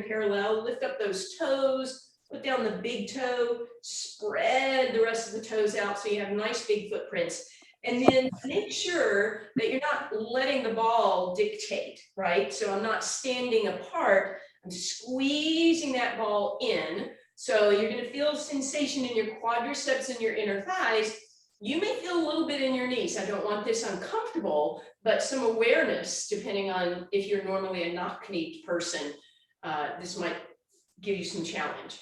parallel, lift up those toes, put down the big toe, spread the rest of the toes out so you have nice big footprints. And then make sure that you're not letting the ball dictate, right? So I'm not standing apart, I'm squeezing that ball in. So you're going to feel sensation in your quadriceps and your inner thighs. You may feel a little bit in your knees. I don't want this uncomfortable, but some awareness, depending on if you're normally a knock-kneed person, this might give you some challenge.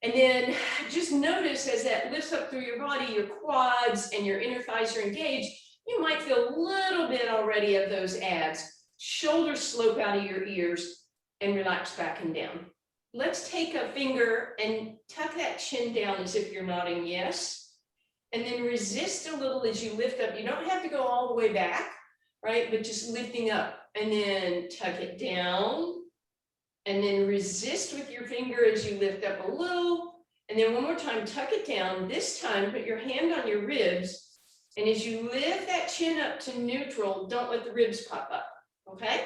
And then just notice as that lifts up through your body, your quads and your inner thighs are engaged, you might feel a little bit already of those abs. Shoulders slope out of your ears and relax back and down. Let's take a finger and tuck that chin down as if you're nodding yes. And then resist a little as you lift up. You don't have to go all the way back, right? But just lifting up and then tuck it down. And then resist with your finger as you lift up a little. And then one more time, tuck it down. This time, put your hand on your ribs. And as you lift that chin up to neutral, don't let the ribs pop up, okay?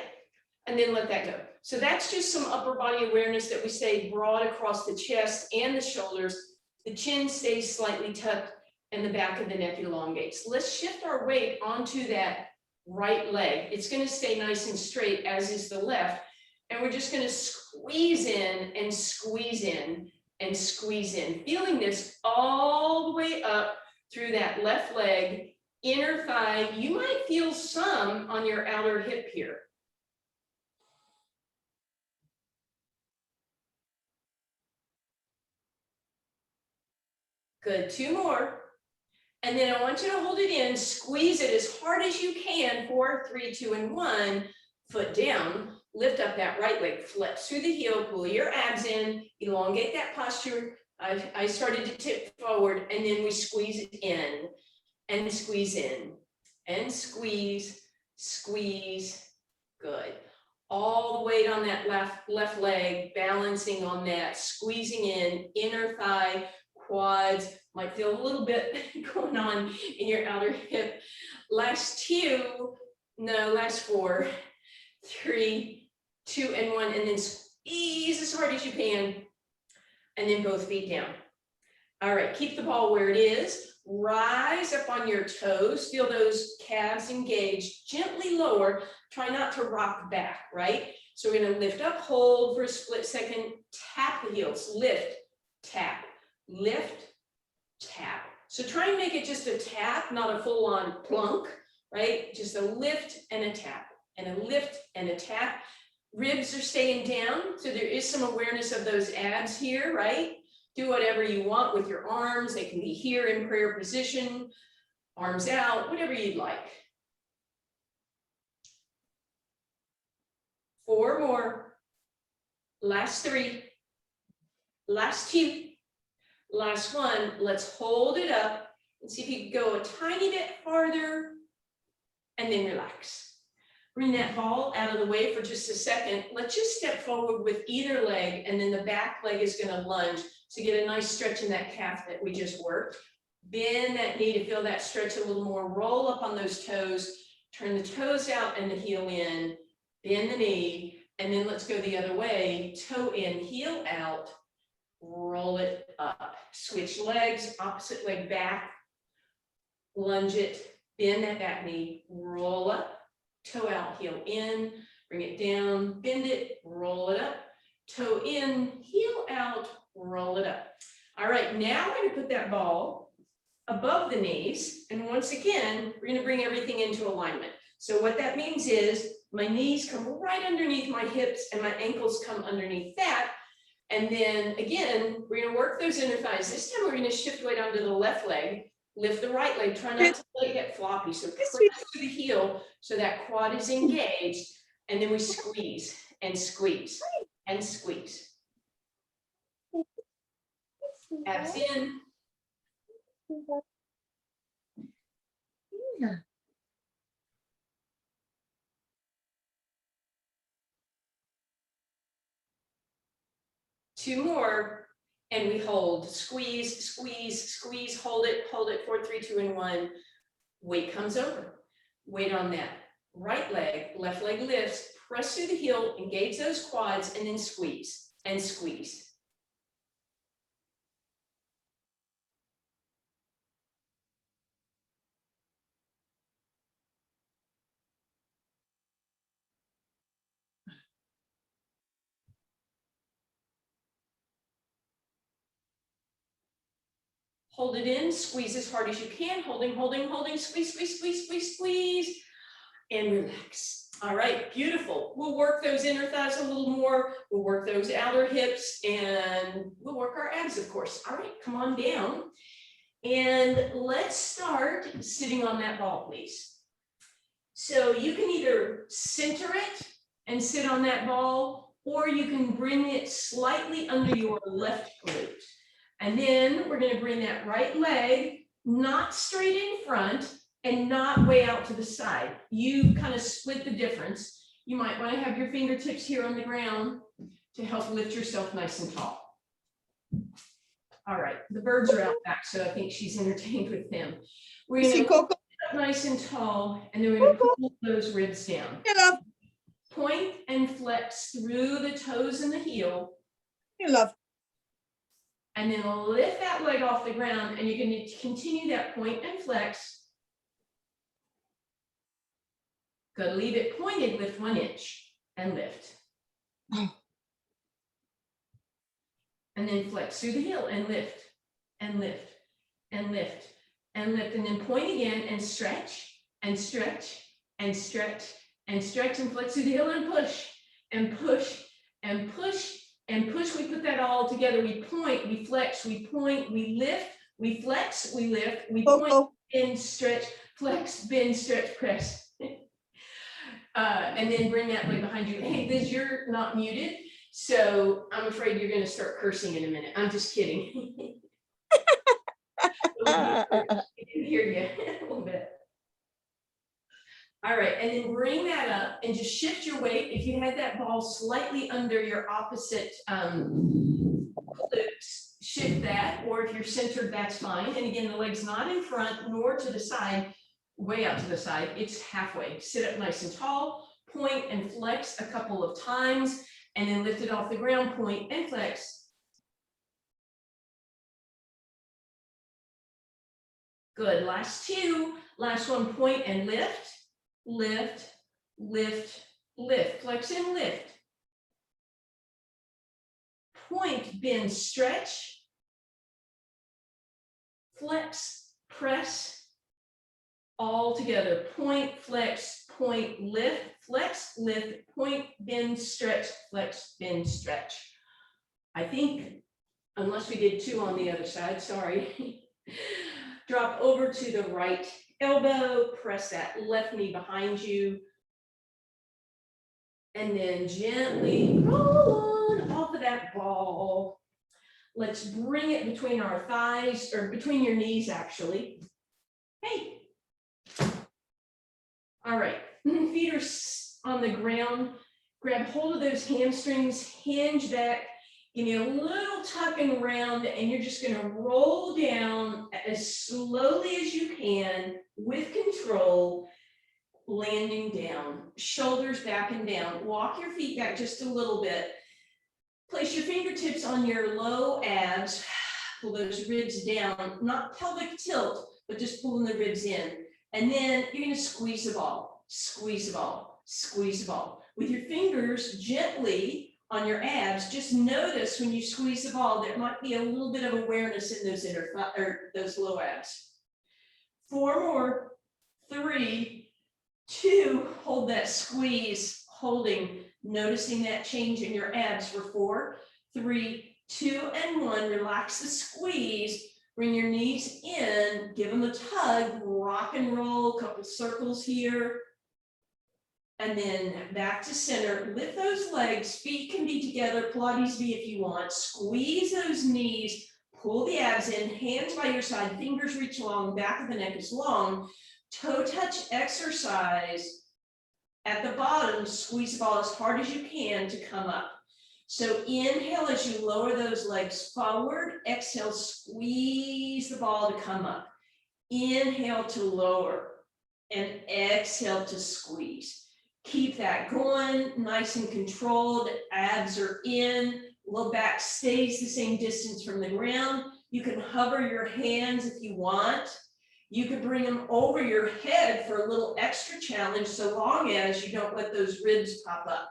And then let that go. So that's just some upper body awareness that we say broad across the chest and the shoulders. The chin stays slightly tucked and the back of the neck elongates. Let's shift our weight onto that right leg. It's going to stay nice and straight, as is the left. And we're just going to squeeze in and squeeze in and squeeze in, feeling this all the way up through that left leg, inner thigh. You might feel some on your outer hip here. Good, 2 more. And then I want you to hold it in, squeeze it as hard as you can, 4, 3, 2, and 1, foot down. Lift up that right leg, flex through the heel, pull your abs in, elongate that posture. I started to tip forward, and then we squeeze it in and squeeze in and squeeze, squeeze. Good. All the weight on that left leg, balancing on that, squeezing in, inner thigh, quads. Might feel a little bit going on in your outer hip. Last 4, 3, 2, and 1, and then squeeze as hard as you can, and then both feet down. All right, keep the ball where it is. Rise up on your toes. Feel those calves engaged. Gently lower. Try not to rock back, right? So we're going to lift up, hold for a split second, tap the heels, lift, tap, lift, tap. So try and make it just a tap, not a full-on plunk, right? Just a lift and a tap, and a lift and a tap. Ribs are staying down, so there is some awareness of those abs here, right? Do whatever you want with your arms. They can be here in prayer position, arms out, whatever you'd like. 4 more. Last 3. Last 2. Last 1. Let's hold it up and see if you can go a tiny bit farther and then relax. Bring that ball out of the way for just a second. Let's just step forward with either leg, and then the back leg is going to lunge to get a nice stretch in that calf that we just worked. Bend that knee to feel that stretch a little more. Roll up on those toes. Turn the toes out and the heel in. Bend the knee, and then let's go the other way. Toe in, heel out. Roll it up. Switch legs, opposite leg back. Lunge it. Bend that back knee. Roll up. Toe out, heel in, bring it down, bend it, roll it up, toe in, heel out, roll it up. All right, now we're going to put that ball above the knees, and once again, we're going to bring everything into alignment. So what that means is my knees come right underneath my hips and my ankles come underneath that. And then again, we're going to work those inner thighs. This time we're going to shift weight onto the left leg. Lift the right leg, try not to let it get floppy. So press to the heel so that quad is engaged, and then we squeeze and squeeze and squeeze. Abs in. Two more, and we hold. Squeeze, squeeze, squeeze, hold it, 4, 3, 2, and 1. Weight comes over. Weight on that right leg, left leg lifts, press through the heel, engage those quads, and then squeeze and squeeze. Hold it in, squeeze as hard as you can, holding, holding, holding, squeeze, squeeze, squeeze, squeeze, squeeze, and relax. All right, beautiful. We'll work those inner thighs a little more. We'll work those outer hips, and we'll work our abs, of course. All right, come on down. And let's start sitting on that ball, please. So you can either center it and sit on that ball, or you can bring it slightly under your left glute. And then we're going to bring that right leg not straight in front and not way out to the side. You kind of split the difference. You might want to have your fingertips here on the ground to help lift yourself nice and tall. All right, the birds are out back, so I think she's entertained with them. We're going to sit up nice and tall, and then we're going to pull those ribs down. Point and flex through the toes and the heel. And then lift that leg off the ground, and you're going to continue that point and flex. Good, leave it pointed, lift 1 inch and lift. And then flex through the heel and lift and lift and lift and lift, and then point again and stretch and stretch and stretch and stretch and flex through the heel and push and push and push and push. We put that all together. We point, we flex, we point, we lift, we flex, we lift, we point, bend, stretch, flex, bend, stretch, press. And then bring that leg behind you. Hey, Liz, you're not muted, so I'm afraid you're going to start cursing in a minute. I'm just kidding. I can hear you a little bit. All right, and then bring that up and just shift your weight. If you had that ball slightly under your opposite glutes, shift that, or if you're centered, that's fine. And again, the leg's not in front nor to the side, way out to the side, it's halfway. Sit up nice and tall, point and flex a couple of times, and then lift it off the ground, point and flex. Good, last 2, last one, point and lift. Lift, lift, lift, flex and lift. Point, bend, stretch. Flex, press, all together. Point, flex, point, lift, flex, lift, point, bend, stretch, flex, bend, stretch. I think, unless we did 2 on the other side, sorry. Drop over to the right elbow, press that left knee behind you, and then gently roll on off of that ball. Let's bring it between our thighs, or between your knees, actually. Hey. All right, feet are on the ground. Grab hold of those hamstrings, hinge back, give me a little tuck and round, and you're just going to roll down as slowly as you can with control, landing down, shoulders back and down. Walk your feet back just a little bit. Place your fingertips on your low abs, pull those ribs down, not pelvic tilt, but just pulling the ribs in. And then you're going to squeeze the ball, squeeze the ball, squeeze the ball. With your fingers gently on your abs, just notice when you squeeze the ball, there might be a little bit of awareness in those those low abs. 4 more, 3, 2, hold that squeeze, holding, noticing that change in your abs for 4, 3, 2, and 1. Relax the squeeze, bring your knees in, give them a tug, rock and roll, couple circles here. And then back to center, lift those legs, feet can be together, Pilates V if you want, squeeze those knees, pull the abs in, hands by your side, fingers reach long, back of the neck is long, toe touch exercise. At the bottom, squeeze the ball as hard as you can to come up. So inhale as you lower those legs forward, exhale, squeeze the ball to come up. Inhale to lower and exhale to squeeze. Keep that going, nice and controlled. Abs are in, low back stays the same distance from the ground. You can hover your hands if you want. You could bring them over your head for a little extra challenge, so long as you don't let those ribs pop up.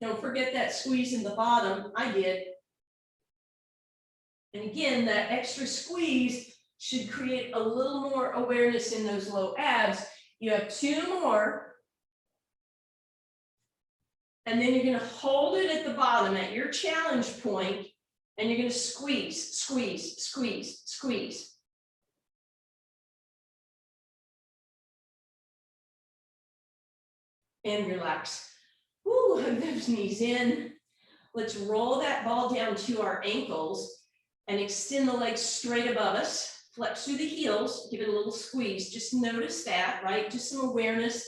Don't forget that squeeze in the bottom. I did. And again, that extra squeeze should create a little more awareness in those low abs. You have 2 more. And then you're going to hold it at the bottom at your challenge point, and you're going to squeeze, squeeze, squeeze, squeeze. And relax. Woo, hug those knees in. Let's roll that ball down to our ankles and extend the legs straight above us. Flex through the heels, give it a little squeeze. Just notice that, right? Just some awareness,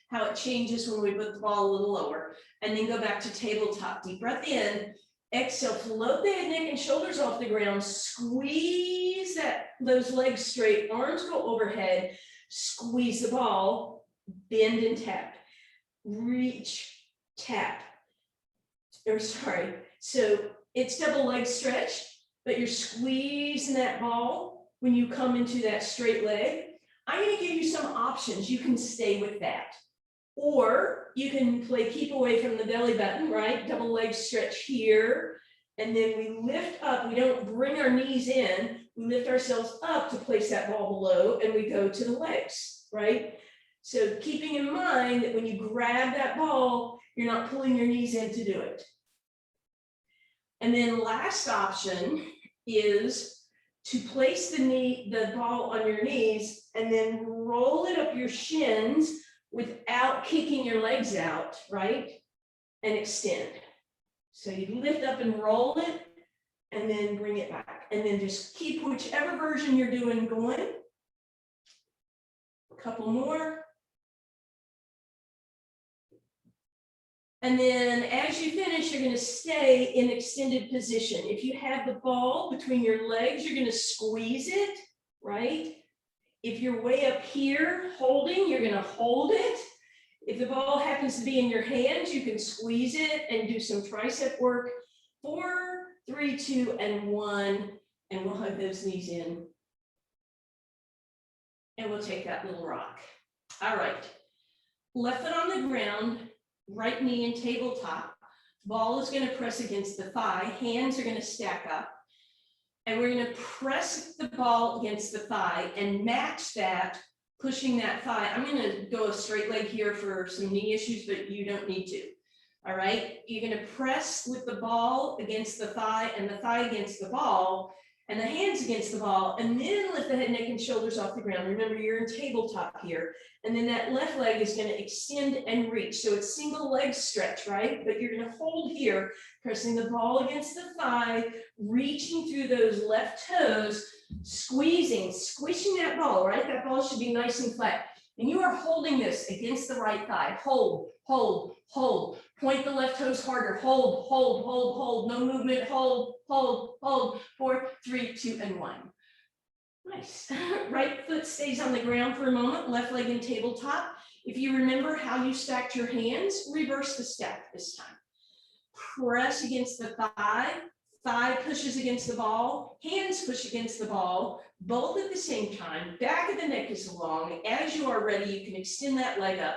how it changes when we put the ball a little lower. And then go back to tabletop. Deep breath in. Exhale, float the head, neck, and shoulders off the ground. Squeeze those legs straight. Arms go overhead. Squeeze the ball. Bend and tap. Reach, tap. So it's double leg stretch, but you're squeezing that ball when you come into that straight leg. I'm going to give you some options. You can stay with that. Or you can play keep away from the belly button, right? Double leg stretch here. And then we lift up. We don't bring our knees in. We lift ourselves up to place that ball below, and we go to the legs, right? So keeping in mind that when you grab that ball, you're not pulling your knees in to do it. And then last option is to place the ball on your knees and then roll it up your shins without kicking your legs out, right? And extend. So you lift up and roll it and then bring it back. And then just keep whichever version you're doing going. A couple more. And then as you finish, you're going to stay in extended position. If you have the ball between your legs, you're going to squeeze it, right? If you're way up here holding, you're going to hold it. If the ball happens to be in your hands, you can squeeze it and do some tricep work. 4, 3, 2, and 1. And we'll hug those knees in. And we'll take that little rock. All right. Left foot on the ground. Right knee in tabletop. Ball is going to press against the thigh. Hands are going to stack up. And we're going to press the ball against the thigh and match that, pushing that thigh. I'm going to go a straight leg here for some knee issues, but you don't need to. All right. You're going to press with the ball against the thigh and the thigh against the ball and the hands against the ball, and then lift the head, neck, and shoulders off the ground. Remember, you're in tabletop here. And then that left leg is going to extend and reach. So it's single leg stretch, right? But you're going to hold here, pressing the ball against the thigh, reaching through those left toes, squeezing, squishing that ball, right? That ball should be nice and flat. And you are holding this against the right thigh. Hold, hold, hold. Point the left toes harder. Hold, hold, hold, hold. No movement. Hold, hold, hold. 4, 3, 2, and 1. Nice. Right foot stays on the ground for a moment. Left leg in tabletop. If you remember how you stacked your hands, reverse the step this time. Press against the thigh. Thigh pushes against the ball. Hands push against the ball. Both at the same time. Back of the neck is long. As you are ready, you can extend that leg up.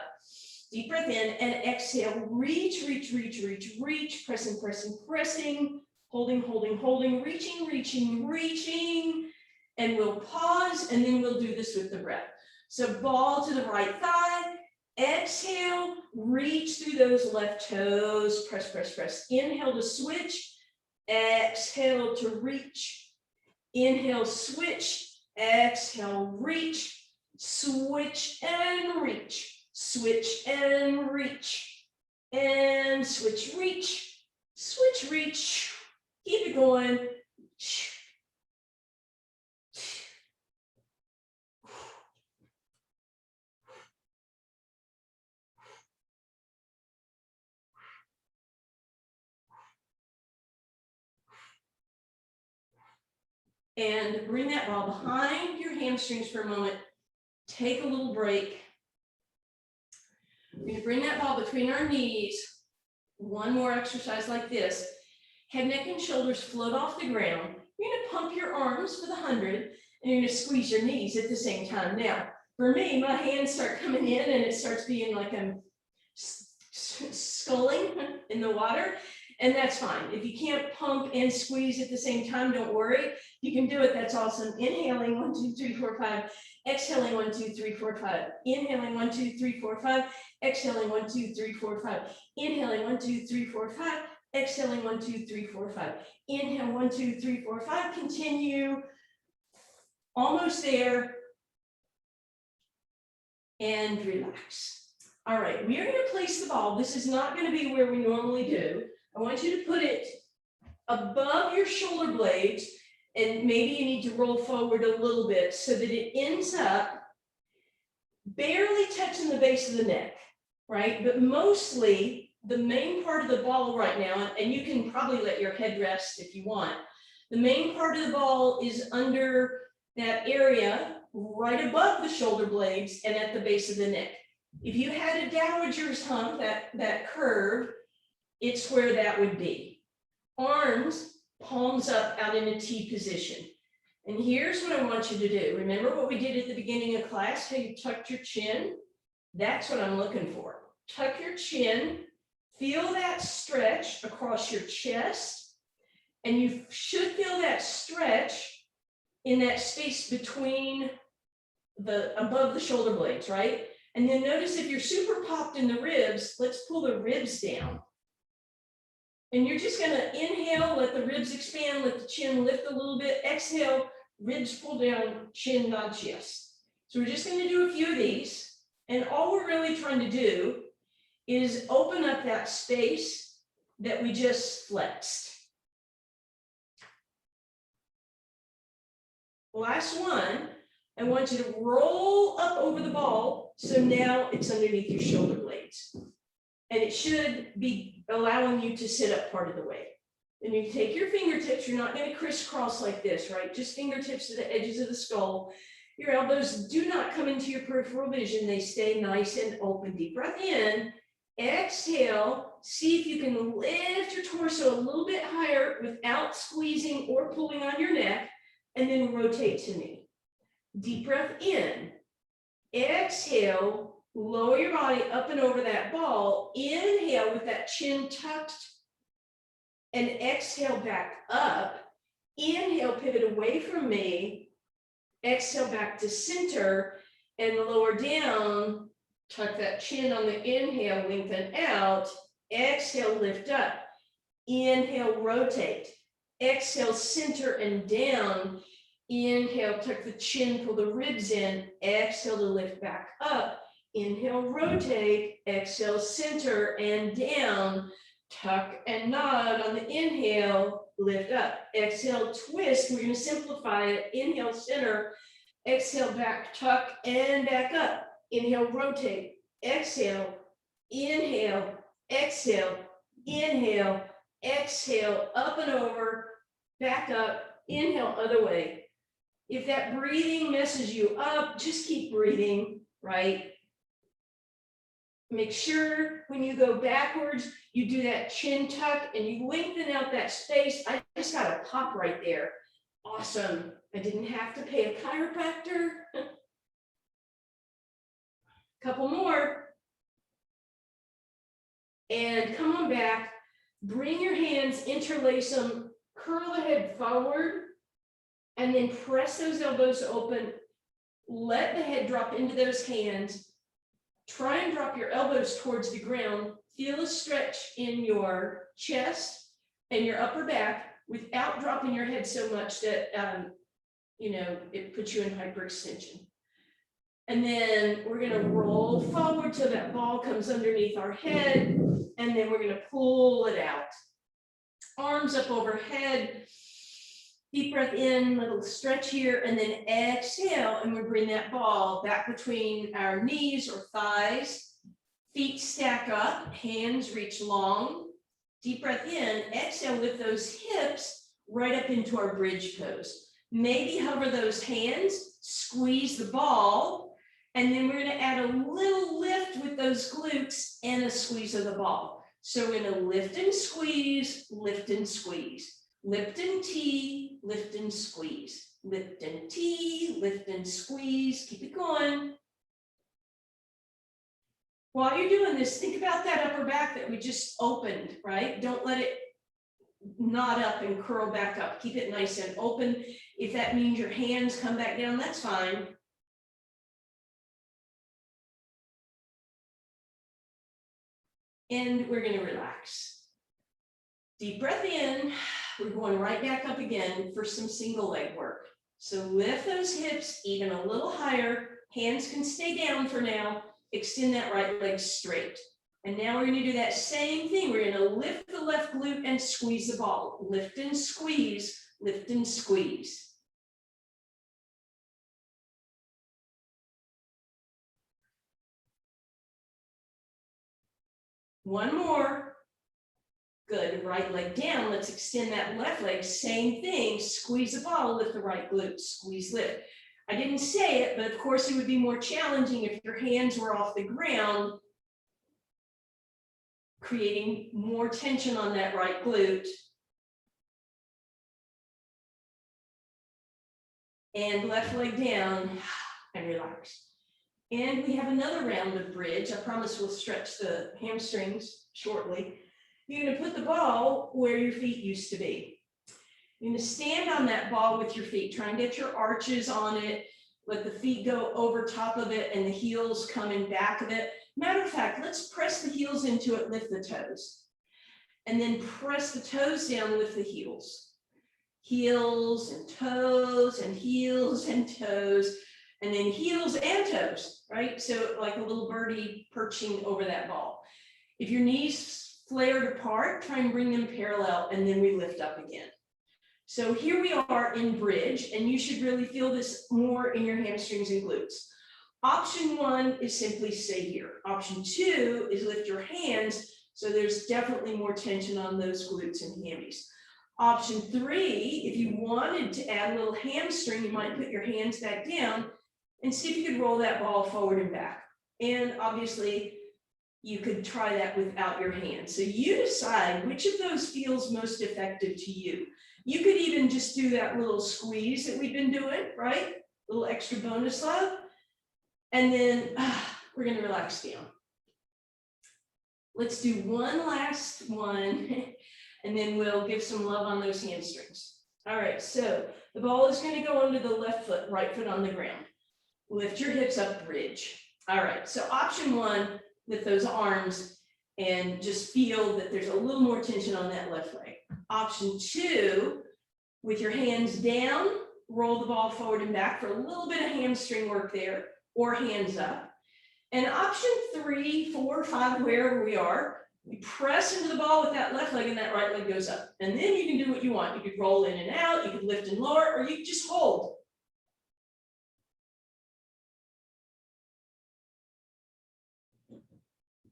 Deep breath in and exhale. Reach, reach, reach, reach, reach. Pressing, pressing, pressing. Holding, holding, holding. Reaching, reaching, reaching. And we'll pause, and then we'll do this with the breath. So ball to the right thigh. Exhale. Reach through those left toes. Press, press, press. Inhale to switch. Exhale to reach. Inhale, switch. Exhale, reach. Switch and reach. Switch and reach. And switch, reach. Switch, reach. Keep it going. And bring that ball behind your hamstrings for a moment. take a little break. We're gonna bring that ball between our knees. One more exercise like this. Head, neck, and shoulders float off the ground. You're gonna pump your arms for the 100, and you're gonna squeeze your knees at the same time. Now, for me, my hands start coming in, and it starts being like I'm sculling in the water, and that's fine. If you can't pump and squeeze at the same time, don't worry. You can do it, that's awesome. Inhaling, 1, 2, 3, 4, 5. Exhaling, 1, 2, 3, 4, 5. Inhaling, 1, 2, 3, 4, 5. Exhaling, 1, 2, 3, 4, 5. Inhaling, 1, 2, 3, 4, 5. Exhaling, 1, 2, 3, 4, 5. Inhale, 1, 2, 3, 4, 5. Continue. Almost there. And relax. All right, we are going to place the ball. This is not going to be where we normally do. I want you to put it above your shoulder blades, and maybe you need to roll forward a little bit so that it ends up barely touching the base of the neck, right? But mostly the main part of the ball right now, and you can probably let your head rest if you want. The main part of the ball is under that area right above the shoulder blades and at the base of the neck. If you had a dowager's hump, that curve, it's where that would be. Arms, palms up out in a T position. And here's what I want you to do. Remember what we did at the beginning of class, how you tucked your chin? That's what I'm looking for. Tuck your chin, feel that stretch across your chest, and you should feel that stretch in that space between above the shoulder blades, right? And then notice if you're super popped in the ribs, let's pull the ribs down. And you're just gonna inhale, let the ribs expand, let the chin lift a little bit. Exhale, ribs pull down, chin nod chest. So we're just gonna do a few of these. And all we're really trying to do is open up that space that we just flexed. Last one, I want you to roll up over the ball. So now it's underneath your shoulder blades. And it should be allowing you to sit up part of the way. Then you take your fingertips, you're not going to crisscross like this, right? Just fingertips to the edges of the skull. Your elbows do not come into your peripheral vision. They stay nice and open. Deep breath in. Exhale. See if you can lift your torso a little bit higher without squeezing or pulling on your neck. And then rotate to knee. Deep breath in. Exhale. Lower your body up and over that ball. Inhale with that chin tucked. And exhale back up. Inhale, pivot away from me. Exhale back to center and lower down. Tuck that chin on the inhale, lengthen out. Exhale, lift up. Inhale, rotate. Exhale, center and down. Inhale, tuck the chin, pull the ribs in. Exhale to lift back up. Inhale, rotate. Exhale, center and down. Tuck and nod on the inhale, lift up. Exhale, twist. We're going to simplify it. Inhale, center. Exhale, back, tuck and back up. Inhale, rotate. Exhale, inhale, exhale, inhale, exhale, up and over, back up, inhale, other way. If that breathing messes you up, just keep breathing, right? Make sure when you go backwards, you do that chin tuck and you lengthen out that space. I just got a pop right there. Awesome. I didn't have to pay a chiropractor. Couple more. And come on back. Bring your hands, interlace them, curl the head forward, and then press those elbows open. Let the head drop into those hands. Try and drop your elbows towards the ground. Feel a stretch in your chest and your upper back without dropping your head so much that it puts you in hyperextension. And then we're going to roll forward till that ball comes underneath our head, and then we're going to pull it out. Arms up overhead. Deep breath in, little stretch here, and then exhale, and we bring that ball back between our knees or thighs. Feet stack up, hands reach long. Deep breath in, exhale, lift those hips right up into our bridge pose. Maybe hover those hands, squeeze the ball, And then we're going to add a little lift with those glutes and a squeeze of the ball. So we're going to lift and squeeze, lift and squeeze, lift and tee, lift and squeeze, lift and tee, lift and squeeze. Keep it going. While you're doing this, think about that upper back that we just opened, right? Don't let it knot up and curl back up. Keep it nice and open. If that means your hands come back down, that's fine. And we're going to relax. Deep breath in. We're going right back up again for some single leg work. So lift those hips even a little higher. Hands can stay down for now. Extend that right leg straight. And now we're going to do that same thing. We're going to lift the left glute and squeeze the ball. Lift and squeeze, lift and squeeze. One more. Good, right leg down. Let's extend that left leg. Same thing, squeeze the ball, lift the right glute, squeeze, lift. I didn't say it, but of course it would be more challenging if your hands were off the ground, creating more tension on that right glute. And left leg down and relax. And we have another round of bridge. I promise we'll stretch the hamstrings shortly. You're going to put the ball where your feet used to be. You're going to stand on that ball with your feet. Try and get your arches on it. Let the feet go over top of it and the heels come in back of it. Matter of fact, let's press the heels into it, lift the toes. And then press the toes down, lift the heels. Heels and toes and heels and toes. And then heels and toes, right? So like a little birdie perching over that ball. If your knees flared apart, try and bring them parallel, and then we lift up again. So here we are in bridge, and you should really feel this more in your hamstrings and glutes. Option one is simply stay here. Option two is lift your hands, so there's definitely more tension on those glutes and hammies. Option three, if you wanted to add a little hamstring, you might put your hands back down and see if you could roll that ball forward and back. And obviously, you could try that without your hands. So you decide which of those feels most effective to you. You could even just do that little squeeze that we've been doing, right? A little extra bonus love. And then we're going to relax down. Let's do one last one, and then we'll give some love on those hamstrings. All right, so the ball is going to go under the left foot, right foot on the ground. Lift your hips up, bridge. All right, so option one, lift those arms and just feel that there's a little more tension on that left leg. Option two, with your hands down, roll the ball forward and back for a little bit of hamstring work there, or hands up. And option 3, 4, 5, wherever we are, you press into the ball with that left leg and that right leg goes up. And then you can do what you want. You could roll in and out, you could lift and lower, or you could just hold.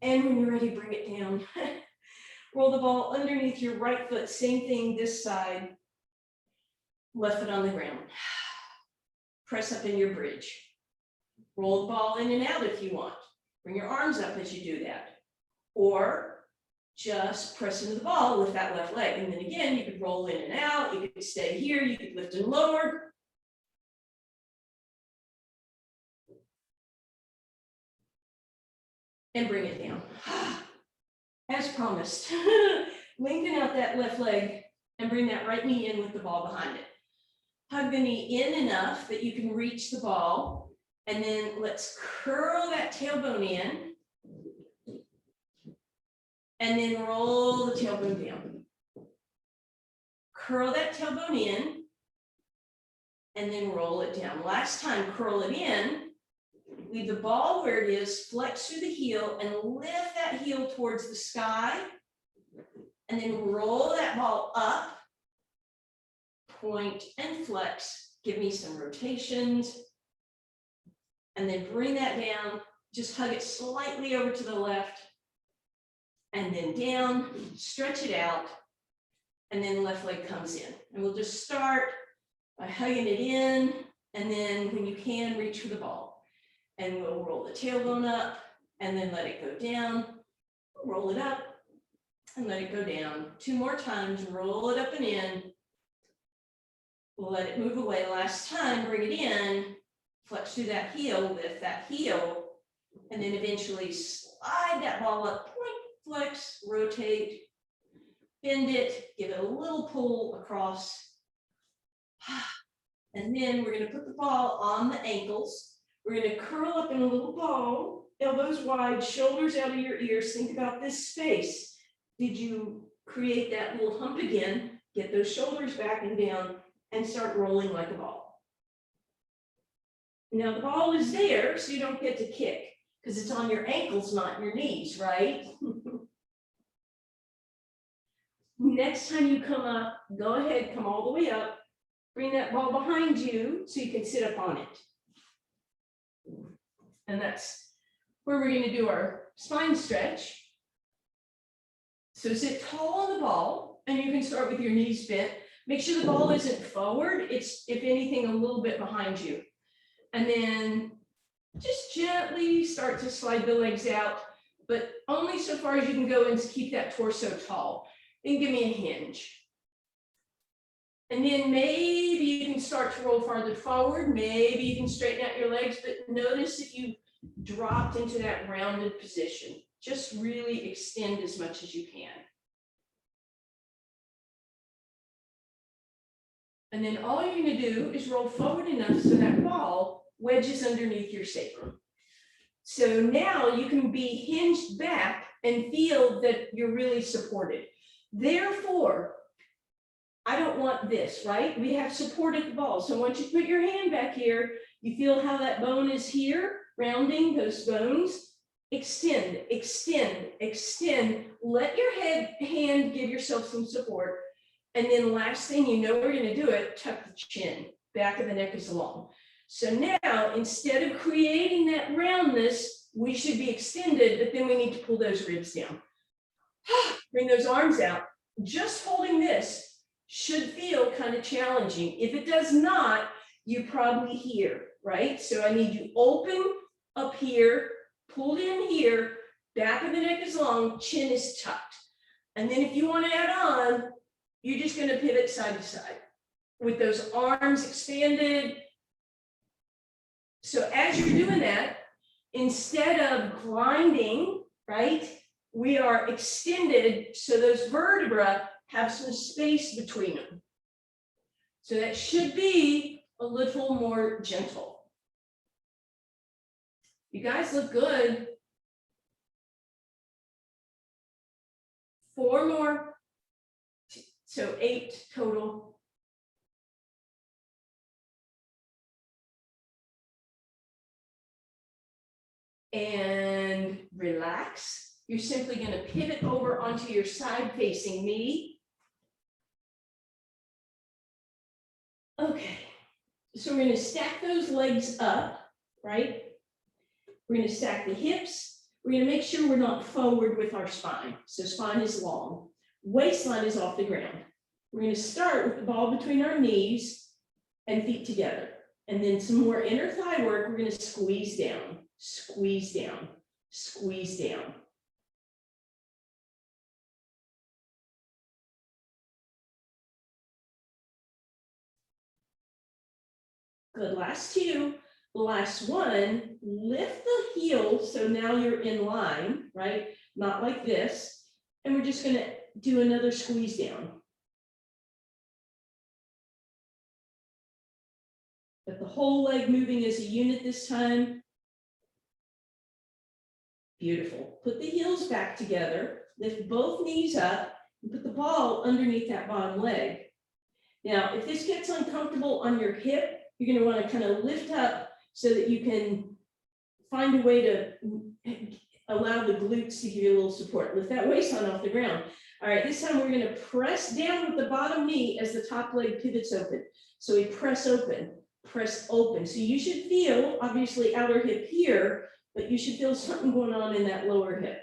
And when you're ready, bring it down. Roll the ball underneath your right foot. Same thing this side. Left foot on the ground. Press up in your bridge. Roll the ball in and out if you want. Bring your arms up as you do that. Or just press into the ball with that left leg. And then again, you could roll in and out. You could stay here. You could lift and lower. And bring it down. As promised. Lengthen out that left leg and bring that right knee in with the ball behind it. Hug the knee in enough that you can reach the ball. And then let's curl that tailbone in. And then roll the tailbone down. Curl that tailbone in. And then roll it down. Last time, curl it in. Leave the ball where it is, flex through the heel, and lift that heel towards the sky. And then roll that ball up. Point and flex. Give me some rotations. And then bring that down. Just hug it slightly over to the left. And then down, stretch it out. And then left leg comes in. And we'll just start by hugging it in. And then when you can, reach for the ball. and we'll roll the tailbone up and then let it go down, roll it up and let it go down. 2 more times, roll it up and in, let it move away. Last time, bring it in, flex through that heel, lift that heel, and then eventually slide that ball up, point, flex, rotate, bend it, give it a little pull across. And then we're going to put the ball on the ankles. We're going to curl up in a little ball, elbows wide, shoulders out of your ears. Think about this space. Did you create that little hump again? Get those shoulders back and down and start rolling like a ball. Now the ball is there, so you don't get to kick because it's on your ankles, not your knees, right? Next time you come up, go ahead, come all the way up. Bring that ball behind you so you can sit up on it. And that's where we're going to do our spine stretch. So sit tall on the ball, and you can start with your knees bent. Make sure the ball isn't forward. It's, if anything, a little bit behind you. And then just gently start to slide the legs out, but only so far as you can go and keep that torso tall. Then give me a hinge. And then maybe you can start to roll farther forward. Maybe you can straighten out your legs, but notice if you dropped into that rounded position. Just really extend as much as you can. And then all you're going to do is roll forward enough so that ball wedges underneath your sacrum. So now you can be hinged back and feel that you're really supported. Therefore, I don't want this, right? We have supported the ball. So once you put your hand back here, you feel how that bone is here, rounding those bones. Extend, extend, extend. Let your hand give yourself some support. And then last thing, you know we're going to do it, tuck the chin. Back of the neck is long. So now, instead of creating that roundness, we should be extended, but then we need to pull those ribs down. Bring those arms out. Just holding this should feel kind of challenging. If it does not, you're probably here, right? So I need you open up here, pulled in here, back of the neck is long, chin is tucked. And then if you want to add on, you're just going to pivot side to side with those arms expanded. So as you're doing that, instead of grinding, right, we are extended so those vertebrae have some space between them. So that should be a little more gentle. You guys look good. 4 more. So 8 total. And relax. You're simply going to pivot over onto your side facing knee. Okay, so we're going to stack those legs up, right? We're going to stack the hips. We're going to make sure we're not forward with our spine. So spine is long. Waistline is off the ground. We're going to start with the ball between our knees and feet together. And then some more inner thigh work. We're going to squeeze down, squeeze down, squeeze down. Good, last 2. Last 1, lift the heel. So now you're in line, right? Not like this. And we're just going to do another squeeze down. But the whole leg moving as a unit this time. Beautiful. Put the heels back together. Lift both knees up and put the ball underneath that bottom leg. Now, if this gets uncomfortable on your hip, you're going to want to kind of lift up so that you can find a way to allow the glutes to give you a little support. Lift that waistline off the ground. All right, this time we're going to press down with the bottom knee as the top leg pivots open. So we press open, press open. So you should feel, obviously, outer hip here, but you should feel something going on in that lower hip.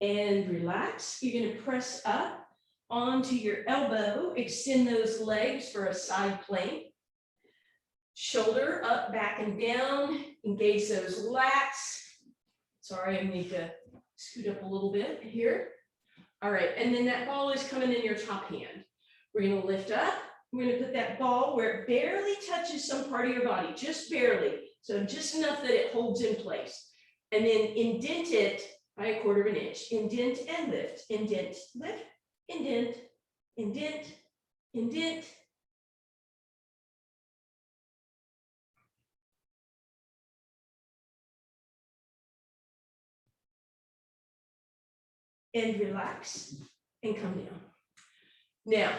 and relax. You're going to press up onto your elbow, extend those legs for a side plank. Shoulder up, back and down, engage those lats. Sorry, I need to scoot up a little bit here. All right, and then that ball is coming in your top hand. We're going to lift up. We're going to put that ball where it barely touches some part of your body, just barely. So just enough that it holds in place. And then indent it by 1/4 inch. Indent and lift, indent, lift, indent, indent, indent. And relax and come down. Now,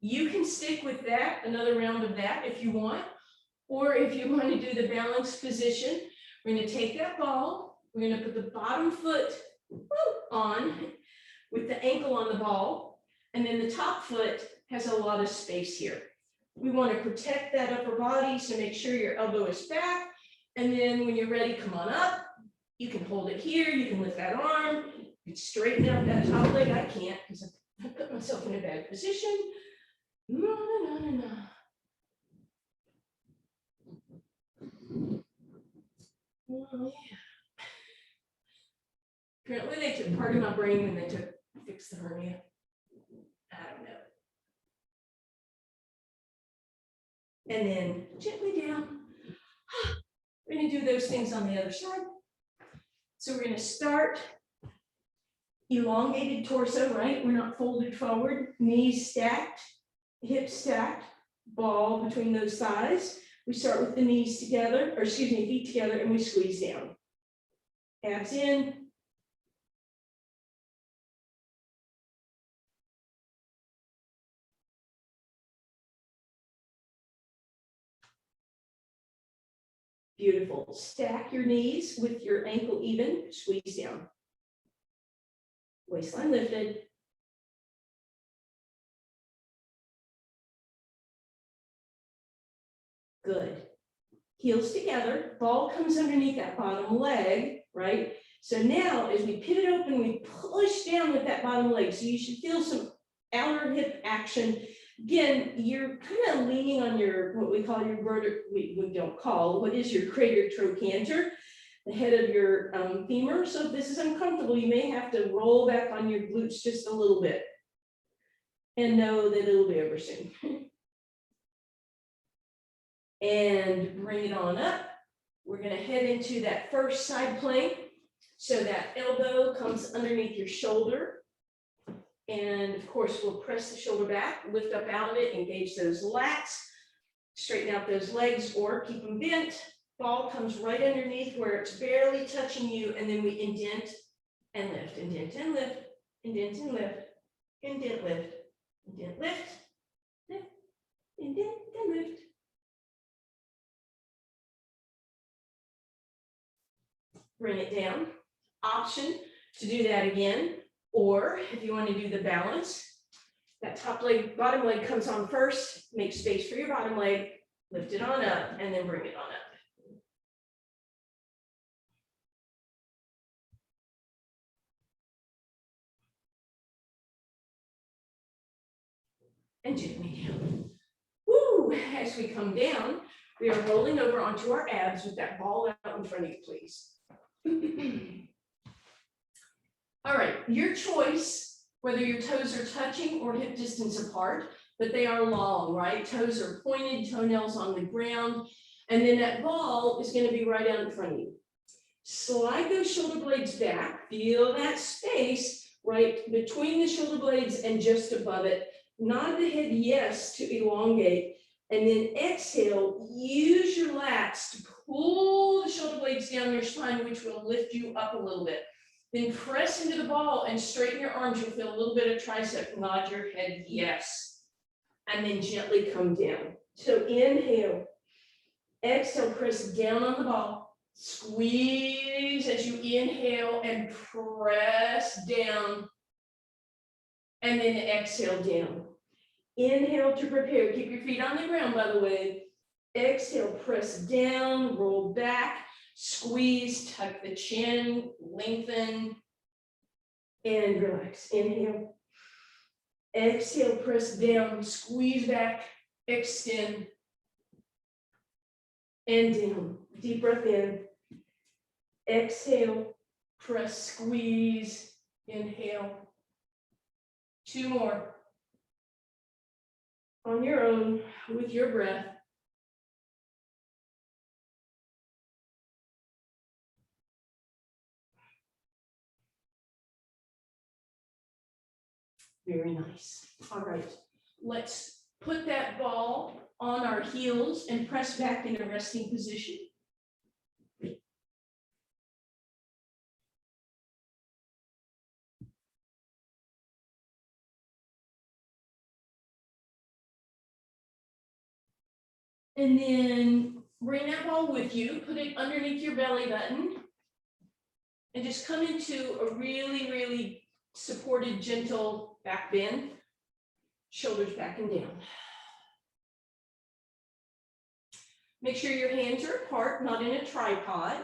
you can stick with that, another round of that if you want, or if you want to do the balanced position, we're going to take that ball, we're going to put the bottom foot on with the ankle on the ball, and then the top foot has a lot of space here. We want to protect that upper body, so make sure your elbow is back, and then when you're ready, come on up. You can hold it here, you can lift that arm, you can straighten out that top leg. I can't because I put myself in a bad position. No. Oh, yeah. Apparently they took part of my brain when they fixed the hernia. I don't know. And then gently down. We're going to do those things on the other side. So we're going to start elongated torso, right? We're not folded forward, knees stacked, hips stacked, ball between those thighs. We start with the knees together, or excuse me, feet together, and we squeeze down. Abs in. Beautiful. Stack your knees with your ankle even, squeeze down. Waistline lifted. Good. Heels together, ball comes underneath that bottom leg, right? So now as we pivot open, we push down with that bottom leg. So you should feel some outer hip action. Again, you're kind of leaning on your, what we call your we don't call, what is your crater trochanter, the head of your femur. So if this is uncomfortable, you may have to roll back on your glutes just a little bit. And know that it'll be over soon. And bring it on up. We're going to head into that first side plank. So that elbow comes underneath your shoulder. And of course, we'll press the shoulder back, lift up out of it, engage those lats, straighten out those legs or keep them bent. Ball comes right underneath where it's barely touching you. And then we indent and lift, indent and lift, indent and lift, indent, lift, indent, lift, lift, indent and lift. Bring it down. Option to do that again, or if you want to do the balance, that top leg, bottom leg comes on first, make space for your bottom leg, lift it on up, and then bring it on up. And gently down. Woo! As we come down, we are rolling over onto our abs with that ball out in front of you, please. All right, your choice, whether your toes are touching or hip distance apart, but they are long, right? Toes are pointed, toenails on the ground, and then that ball is going to be right out in front of you. Slide those shoulder blades back, feel that space right between the shoulder blades and just above it. Nod the head yes to elongate, and then exhale, use your lats to pull the shoulder blades down your spine, which will lift you up a little bit. Then press into the ball and straighten your arms. You'll feel a little bit of tricep. Nod your head yes. And then gently come down. So inhale. Exhale, press down on the ball. Squeeze as you inhale and press down. And then exhale down. Inhale to prepare. Keep your feet on the ground, by the way. Exhale, press down, roll back, squeeze, tuck the chin, lengthen. and relax. Inhale. Exhale, press down, squeeze back, extend, and down. Deep breath in. Exhale, press, squeeze, inhale. 2 more. On your own, with your breath. Very nice. All right, let's put that ball on our heels and press back in a resting position. And then bring that ball with you, put it underneath your belly button, and just come into a really, really supported, gentle back bend, shoulders back and down. Make sure your hands are apart, not in a tripod.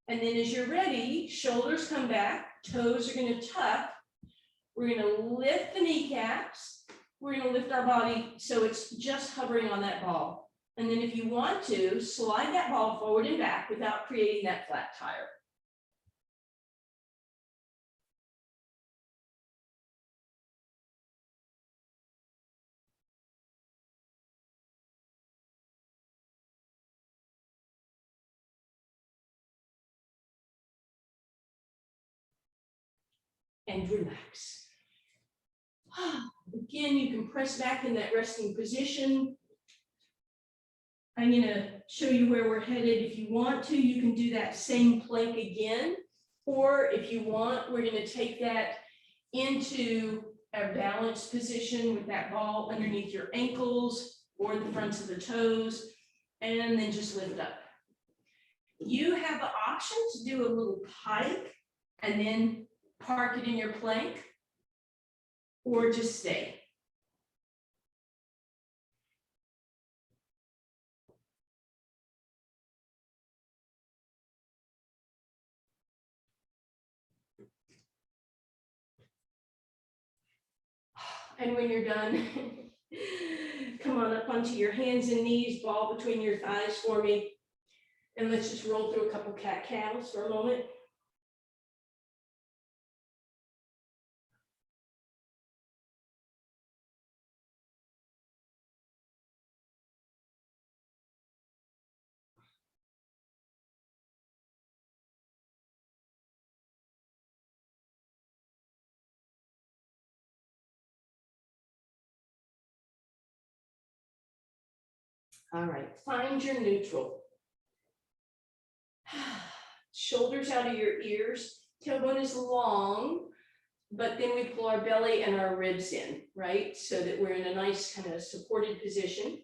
And then as you're ready, shoulders come back, toes are going to tuck. We're going to lift the kneecaps. We're going to lift our body so it's just hovering on that ball. And then if you want to, slide that ball forward and back without creating that flat tire. And relax. Again, you can press back in that resting position. I'm going to show you where we're headed. If you want to, you can do that same plank again. Or if you want, we're going to take that into a balanced position with that ball underneath your ankles or the fronts of the toes, and then just lift up. You have the option to do a little pike and then park it in your plank, or just stay. And when you're done, come on up onto your hands and knees, ball between your thighs for me. And let's just roll through a couple cat cows for a moment. All right, find your neutral. Shoulders out of your ears, tailbone is long, but then we pull our belly and our ribs in, right? So that we're in a nice kind of supported position.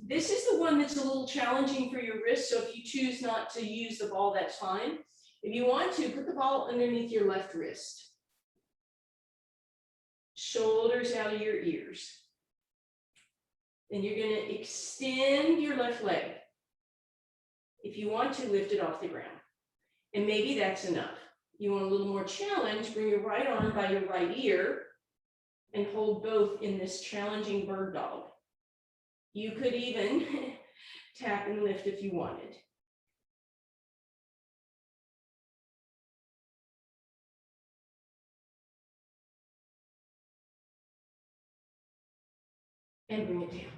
This is the one that's a little challenging for your wrist, so if you choose not to use the ball, that's fine. If you want to, put the ball underneath your left wrist. Shoulders out of your ears. Then you're going to extend your left leg. If you want to, lift it off the ground. And maybe that's enough. You want a little more challenge, bring your right arm by your right ear and hold both in this challenging bird dog. You could even tap and lift if you wanted. And bring it down.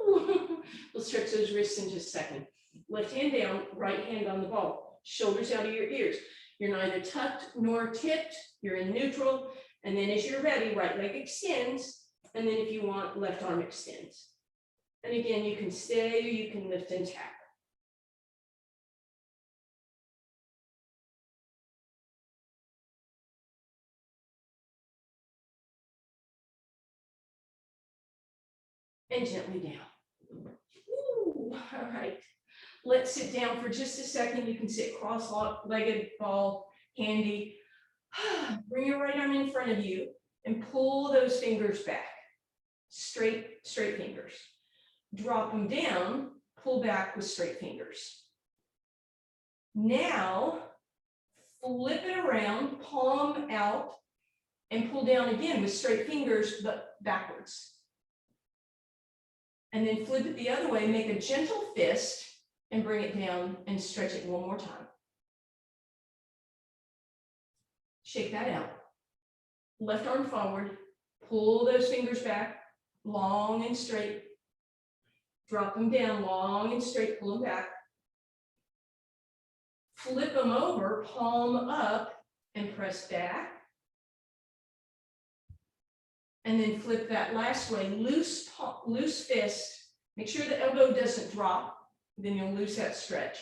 Woo! We'll stretch those wrists in just a second. Left hand down, right hand on the ball. Shoulders out of your ears. You're neither tucked nor tipped. You're in neutral. And then as you're ready, right leg extends. And then if you want, left arm extends. And again, you can stay or you can lift and tap. And gently down. Woo! All right. Let's sit down for just a second. You can sit cross-legged, ball handy. Bring your right arm in front of you and pull those fingers back. Straight fingers. Drop them down, pull back with straight fingers. Now, flip it around, palm out, and pull down again with straight fingers, but backwards. And then flip it the other way, make a gentle fist and bring it down and stretch it one more time. Shake that out. Left arm forward, pull those fingers back, long and straight. Drop them down, long and straight, pull them back. Flip them over, palm up, and press back. And then flip that last way, loose fist. Make sure the elbow doesn't drop, then you'll lose that stretch.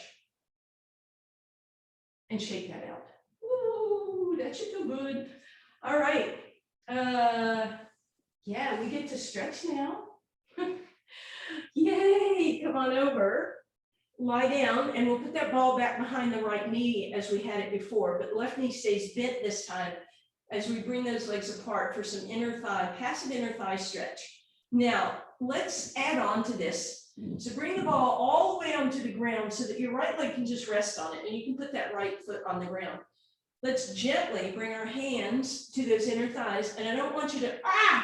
And shake that out. Ooh, that should feel good. All right. Yeah, we get to stretch now. Yay, come on over. Lie down, and we'll put that ball back behind the right knee as we had it before, but left knee stays bent this time as we bring those legs apart for some inner thigh, passive inner thigh stretch. Now, let's add on to this. So bring the ball all the way onto the ground so that your right leg can just rest on it, and you can put that right foot on the ground. Let's gently bring our hands to those inner thighs, and I don't want you to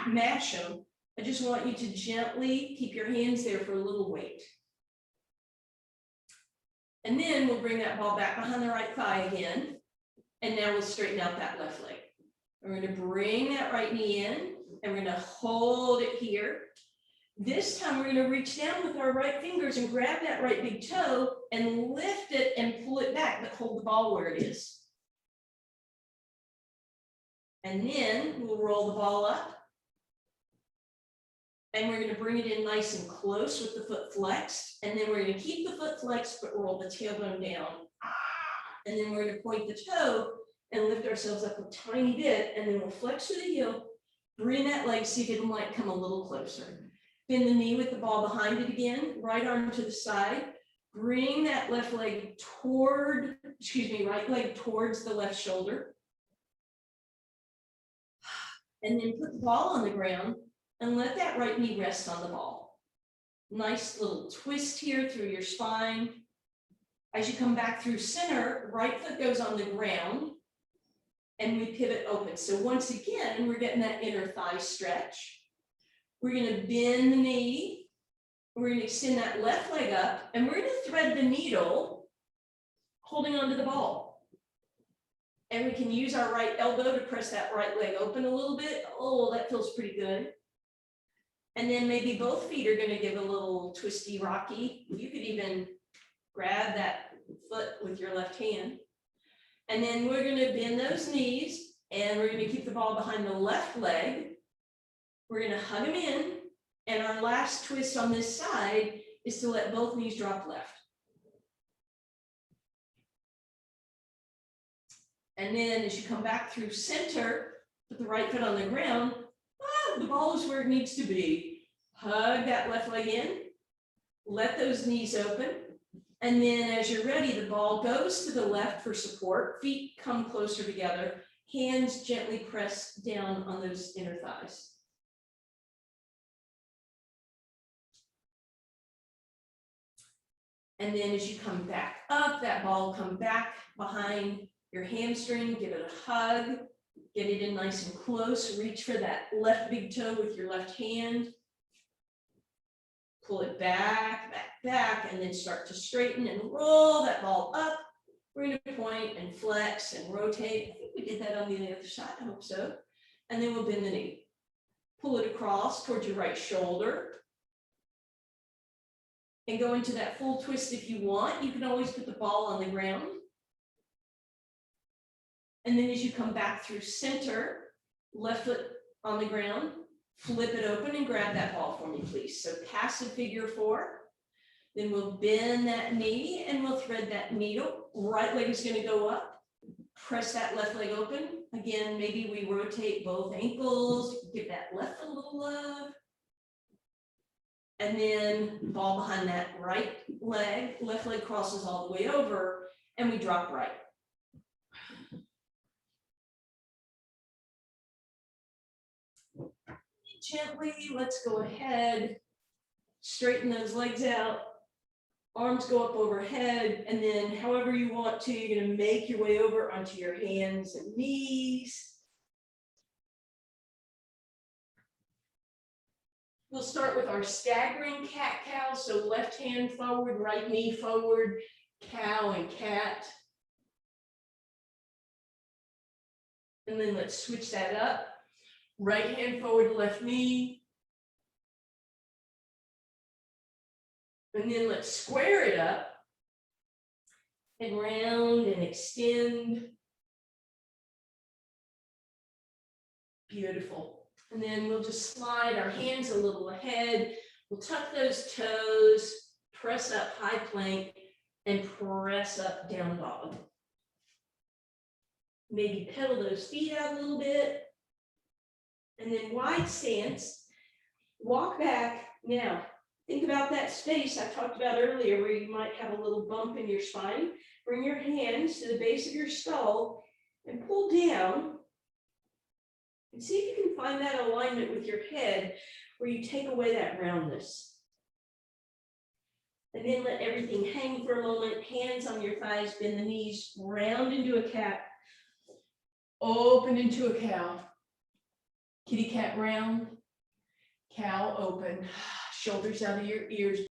mash them. I just want you to gently keep your hands there for a little weight. And then we'll bring that ball back behind the right thigh again. And now we'll straighten out that left leg. We're going to bring that right knee in, and we're going to hold it here. This time we're going to reach down with our right fingers and grab that right big toe and lift it and pull it back, but hold the ball where it is. And then we'll roll the ball up. And we're going to bring it in nice and close with the foot flexed. And then we're going to keep the foot flexed, but roll the tailbone down. And then we're going to point the toe and lift ourselves up a tiny bit. And then we'll flex through the heel, bring that leg, see if it might come a little closer. Bend the knee with the ball behind it again, right arm to the side. Bring that left leg toward, right leg towards the left shoulder. And then put the ball on the ground and let that right knee rest on the ball. Nice little twist here through your spine. As you come back through center, right foot goes on the ground and we pivot open. So once again, we're getting that inner thigh stretch. We're gonna bend the knee. We're gonna extend that left leg up, and we're gonna thread the needle holding onto the ball. And we can use our right elbow to press that right leg open a little bit. Oh, that feels pretty good. And then maybe both feet are going to give a little twisty rocky. You could even grab that foot with your left hand. And then we're going to bend those knees, and we're going to keep the ball behind the left leg. We're going to hug them in. And our last twist on this side is to let both knees drop left. And then as you come back through center, put the right foot on the ground, the ball is where it needs to be. Hug that left leg in, let those knees open. And then as you're ready, the ball goes to the left for support, feet come closer together, hands gently press down on those inner thighs. And then as you come back up, that ball will come back behind your hamstring, give it a hug, get it in nice and close, reach for that left big toe with your left hand, pull it back, and then start to straighten and roll that ball up. We're going to point and flex and rotate. I think we did that on the other side, I hope so. And then we'll bend the knee. Pull it across towards your right shoulder. And go into that full twist if you want. You can always put the ball on the ground. And then as you come back through center, left foot on the ground, flip it open and grab that ball for me, please. So passive figure four. Then we'll bend that knee and we'll thread that needle. Right leg is going to go up. Press that left leg open. Again, maybe we rotate both ankles. Give that left a little love. And then ball behind that right leg. Left leg crosses all the way over and we drop right. Gently, let's go ahead, straighten those legs out, arms go up overhead, and then however you want to, you're going to make your way over onto your hands and knees. We'll start with our staggering cat cow. So left hand forward, right knee forward, cow and cat. And then let's switch that up. Right hand forward, left knee. And then let's square it up and round and extend. Beautiful. And then we'll just slide our hands a little ahead. We'll tuck those toes, press up high plank, and press up down dog. Maybe pedal those feet out a little bit. And then wide stance. Walk back. Now, think about that space I talked about earlier where you might have a little bump in your spine. Bring your hands to the base of your skull and pull down. And see if you can find that alignment with your head where you take away that roundness. And then let everything hang for a moment. Hands on your thighs, bend the knees, round into a cat. Open into a cow. Kitty cat round. Cow open. Shoulders out of your ears.